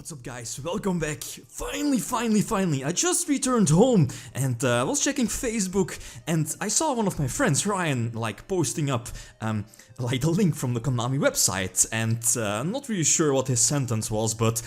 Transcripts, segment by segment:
What's up guys, welcome back. Finally, I just returned home and I was checking Facebook and I saw one of my friends, Ryan, posting up the link from the Konami website, and I'm not really sure what his sentence was, but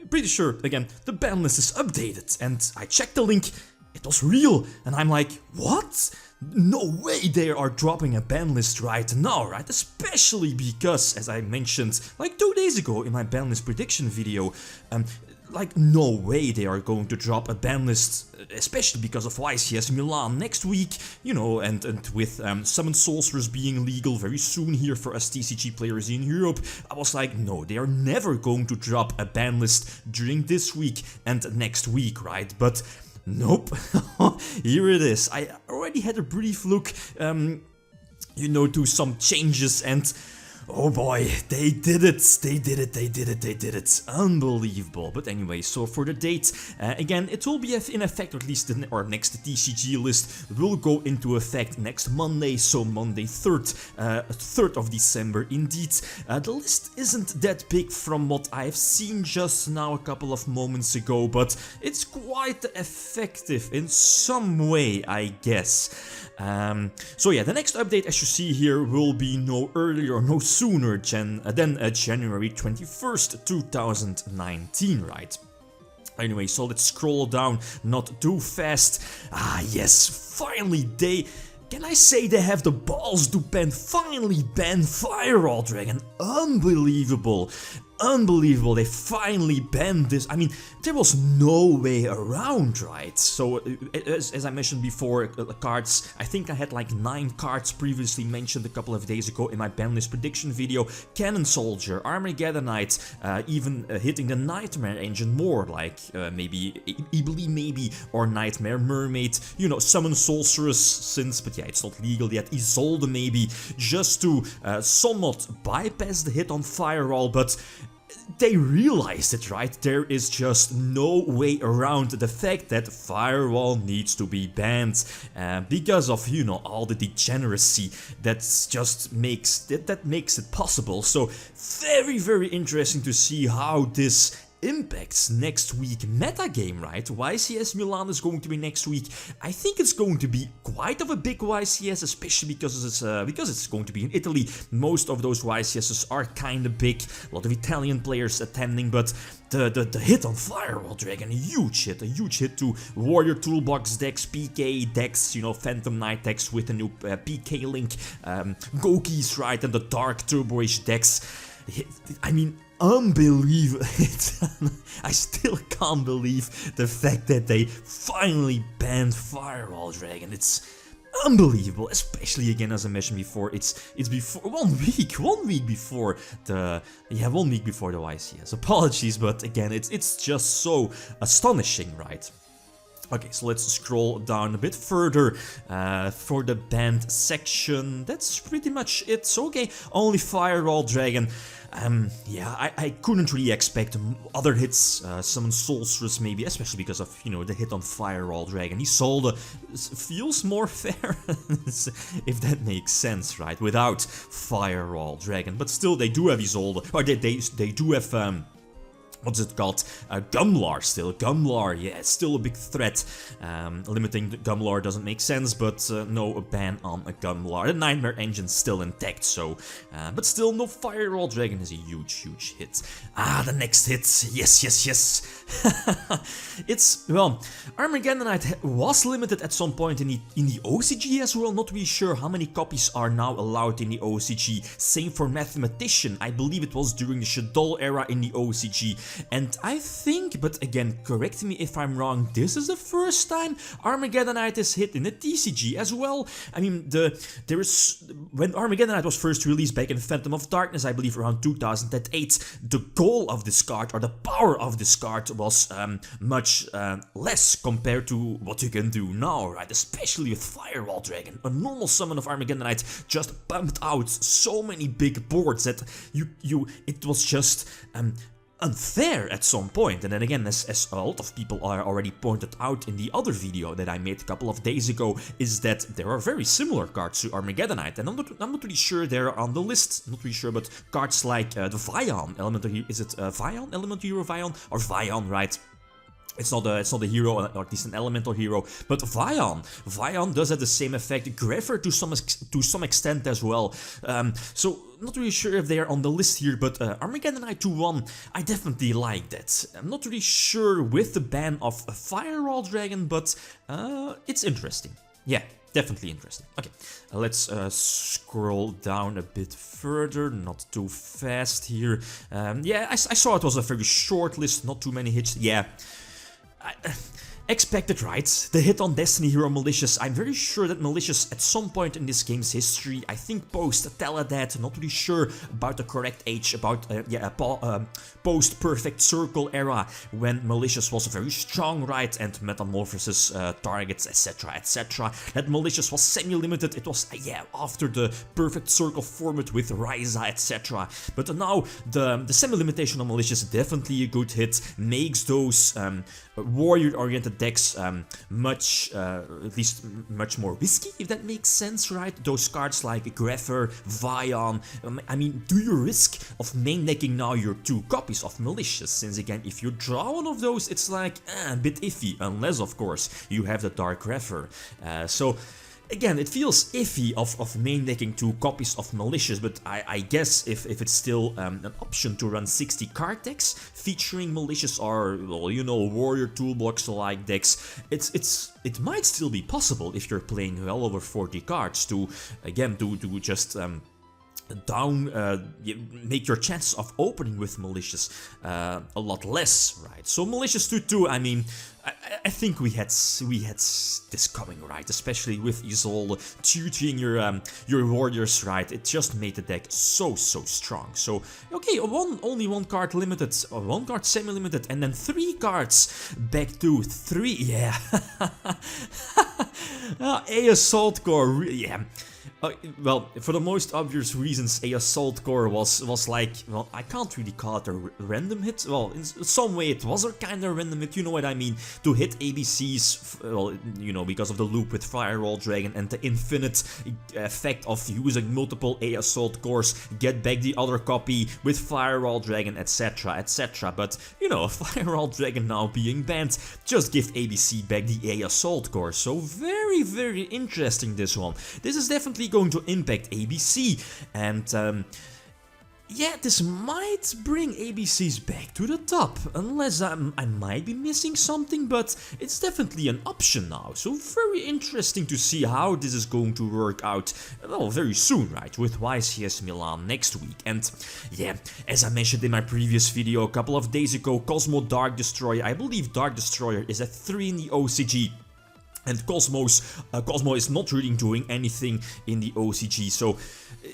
pretty sure, again, the ban list is updated, and I checked the link, it was real, and I'm like, what? No way they are dropping a ban list right now, right? Especially because, as I mentioned like 2 days ago in my ban list prediction video, no way they are going to drop a ban list, especially because of YCS Milan next week, you know, and with Summon Sorcerers being legal very soon here for us TCG players in Europe. I was like, no, they are never going to drop a ban list during this week and next week, right? But nope, here it is. I already had a brief look, you know, to some changes, and oh boy, they did it, unbelievable. But anyway, so for the date, again, it will be in effect, or at least our next TCG list will go into effect next Monday, so Monday 3rd of December indeed. The list isn't that big from what I've seen just now a couple of moments ago, but it's quite effective in some way, I guess. So yeah, the next update, as you see here, will be no earlier or no sooner than January 21st, 2019, right? Anyway, so let's scroll down, not too fast. Ah yes, finally can I say they have the balls to finally ban Firewall Dragon? Unbelievable. Unbelievable, they finally banned this. I mean, there was no way around, right? So, as I mentioned before, cards, I think I had like 9 cards previously mentioned a couple of days ago in my ban list prediction video. Cannon Soldier, Armageddonite, even hitting the Nightmare Engine more, like maybe Ibli maybe, or Nightmare Mermaid, you know, Summon Sorceress but yeah, it's not legal yet, Isolde maybe, just to somewhat bypass the hit on Firewall, but they realized it, right? There is just no way around the fact that Firewall needs to be banned because of, you know, all the degeneracy that just makes it possible. So very interesting to see how this impacts next week metagame, right? YCS Milan is going to be next week. I think it's going to be quite of a big YCS, especially because it's going to be in Italy. Most of those YCSs are kind of big, a lot of Italian players attending, but the hit on Firewall Dragon, a huge hit to Warrior Toolbox decks, PK decks, you know, Phantom Knight decks with a new PK link, Gokis, right, and the Dark Turbo-ish decks. I mean, unbelievable. I still can't believe the fact that they finally banned Firewall Dragon. It's unbelievable, especially again, as I mentioned before, it's before 1 week before the 1 week before the YCS. Apologies, but again, it's just so astonishing, right? Okay, so let's scroll down a bit further for the banned section. That's pretty much it. So okay, only Firewall Dragon. Yeah, I couldn't really expect other hits, Summon Sorceress maybe, especially because of, you know, the hit on Firewall Dragon. Isolde feels more fair, if that makes sense, right, without Firewall Dragon. But still, they do have Isolde, or they do have, what's it called? Gumlar still. Gumlar, yeah, it's still a big threat. Limiting the Gumlar doesn't make sense, but no ban on a Gumlar. The Nightmare Engine's still intact, so... but still, no Firewall Dragon is a huge hit. Ah, the next hit. Yes. It's, well, Armageddonite was limited at some point in the OCG as well. Not really sure how many copies are now allowed in the OCG. Same for Mathematician. I believe it was during the Shadol era in the OCG. And I think, but again, correct me if I'm wrong, this is the first time Armageddonite is hit in the TCG as well. I mean, when Armageddonite was first released back in Phantom of Darkness, I believe around 2008, the goal of this card, or the power of this card, was much less compared to what you can do now, right? Especially with Firewall Dragon. A normal summon of Armageddonite just pumped out so many big boards that it was just unfair at some point. And then again, as a lot of people are already pointed out in the other video that I made a couple of days ago, is that there are very similar cards to Armageddonite, and I'm not really sure they're on the list, not really sure, but cards like the Vion, Elemental Hero, is it Vion, Elemental Hero Vion, or Vion, right? It's not a hero, or at least an elemental hero, but Vion does have the same effect. Greffer to some extent as well. So not really sure if they are on the list here, but Armageddonite 2-1, I definitely like that. I'm not really sure with the ban of Firewall Dragon, but it's interesting. Yeah, definitely interesting. Okay, let's scroll down a bit further, not too fast here. Yeah, I saw it was a very short list, not too many hits. Yeah. Expected, right? The hit on Destiny Hero Malicious. I'm very sure that Malicious at some point in this game's history, I think post Teledad, not really sure about the correct age, about post Perfect Circle era, when Malicious was very strong, right? And Metamorphosis targets, etc, etc. That Malicious was semi-limited, it was, yeah, after the Perfect Circle format with Ryza, etc. But now, the semi-limitation on Malicious is definitely a good hit, makes those warrior-oriented decks much, at least much more risky, if that makes sense, right? Those cards like Greffer, Vion, I mean, do you risk of main decking now your 2 copies of Malicious? Since again, if you draw one of those, it's like a bit iffy, unless of course you have the Dark Greffer. So again, it feels iffy of main decking 2 copies of Malicious, but I guess if it's still an option to run 60 card decks featuring Malicious, or, well, you know, Warrior Toolbox-like decks, it might still be possible if you're playing well over 40 cards to, again, to just make your chances of opening with Malicious a lot less, right? So Malicious 2-2, I mean, I think we had this coming, right? Especially with Isolde tutoring your warriors, right? It just made the deck so strong. So okay, only one card limited, or 1 card semi-limited, and then 3 cards back to 3. Yeah, A Assault Core, yeah. Well, for the most obvious reasons, a Assault Core was like, well, I can't really call it a random hit. Well, in some way it was a kind of random hit, you know what I mean? To hit ABCs, well, you know, because of the loop with Firewall Dragon and the infinite effect of using multiple A Assault Cores, get back the other copy with Firewall Dragon, etc, etc. But, you know, Firewall Dragon now being banned, just give ABC back the A Assault Core. So very interesting, this one. This is definitely going to impact ABC, and yeah, this might bring ABCs back to the top, unless I might be missing something, but it's definitely an option now. So very interesting to see how this is going to work out, well, very soon, right, with YCS Milan next week. And yeah, as I mentioned in my previous video a couple of days ago, Cosmo Dark Destroyer, I believe Dark Destroyer is at 3 in the OCG. And Cosmo is not really doing anything in the OCG, so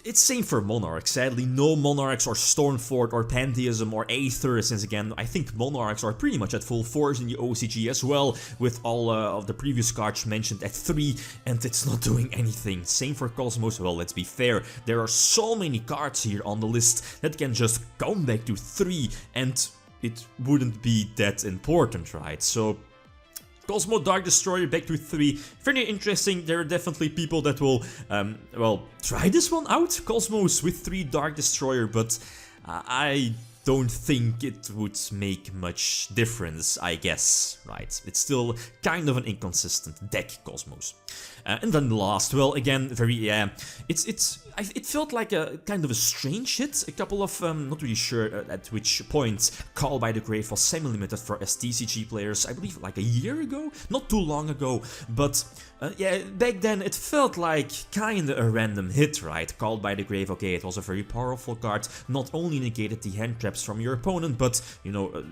it's same for Monarchs. Sadly, no Monarchs or Stormfort or Pantheism or Aether, since again, I think Monarchs are pretty much at full force in the OCG as well, with all of the previous cards mentioned at 3, and it's not doing anything. Same for Cosmos. Well, let's be fair, there are so many cards here on the list that can just come back to 3, and it wouldn't be that important, right? So Cosmo Dark Destroyer back to 3, very interesting. There are definitely people that will, well, try this one out, Cosmos with 3 Dark Destroyer, but I don't think it would make much difference, I guess, right? It's still kind of an inconsistent deck, Cosmos. And then last, well, again, very, yeah, it felt like a kind of a strange hit. A couple of, not really sure at which point Call by the Grave was semi-limited for STCG players, I believe like a year ago, not too long ago, but yeah, back then it felt like kinda a random hit, right? Called by the Grave, okay, it was a very powerful card, not only negated the hand traps from your opponent, but, you know,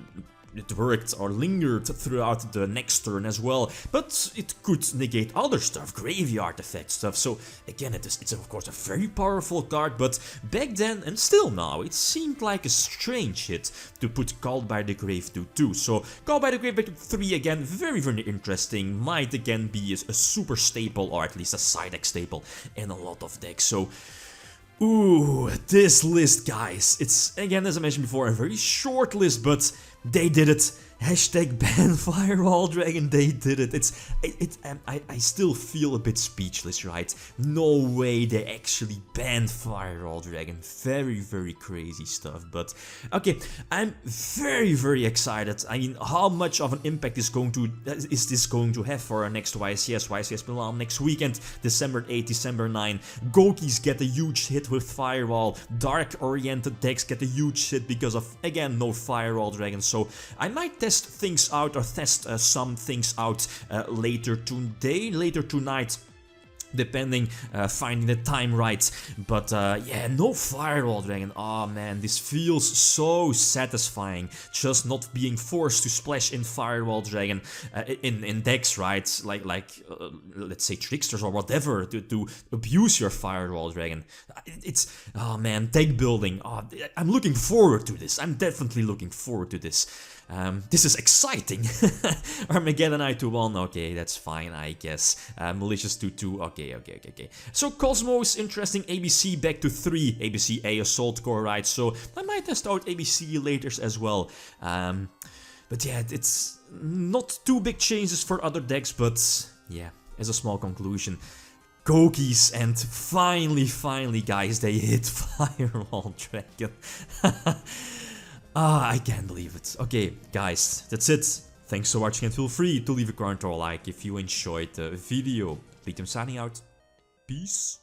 it worked or lingered throughout the next turn as well, but it could negate other stuff, graveyard effect stuff, so again, it's of course a very powerful card, but back then and still now, it seemed like a strange hit to put Called by the Grave to 2, so Called by the Grave back to 3 again, very interesting, might again be a super staple, or at least a side deck staple in a lot of decks, so Ooh, this list, guys. It's, again, as I mentioned before, a very short list, but they did it. Hashtag ban Firewall Dragon, they did it. I still feel a bit speechless, right? No way they actually banned Firewall Dragon. Very, very crazy stuff. But okay, I'm very, very excited. I mean, how much of an impact is this going to have for our next YCS Milan next weekend, December 8, December 9. Gokis get a huge hit with Firewall. Dark-oriented decks get a huge hit because of, again, no Firewall Dragon. So I might test things out, or test some things out later today, later tonight, depending, finding the time right. But yeah, no Firewall Dragon. Oh man, this feels so satisfying, just not being forced to splash in Firewall Dragon in decks, right? Like let's say tricksters or whatever, to abuse your Firewall Dragon. It's, oh man, deck building. Oh, I'm looking forward to this. I'm definitely looking forward to this. This is exciting. Armageddon I2-1, okay, that's fine, I guess. Malicious 2-2, okay. So Cosmos, interesting. ABC back to 3. ABC A Assault Core, right? So I might test out ABC later as well. But yeah, it's not too big changes for other decks, but yeah, as a small conclusion. Gokis, and finally, guys, they hit Firewall Dragon. I can't believe it. Okay, guys, that's it. Thanks for watching, and feel free to leave a comment or a like if you enjoyed the video. Lead signing out. Peace.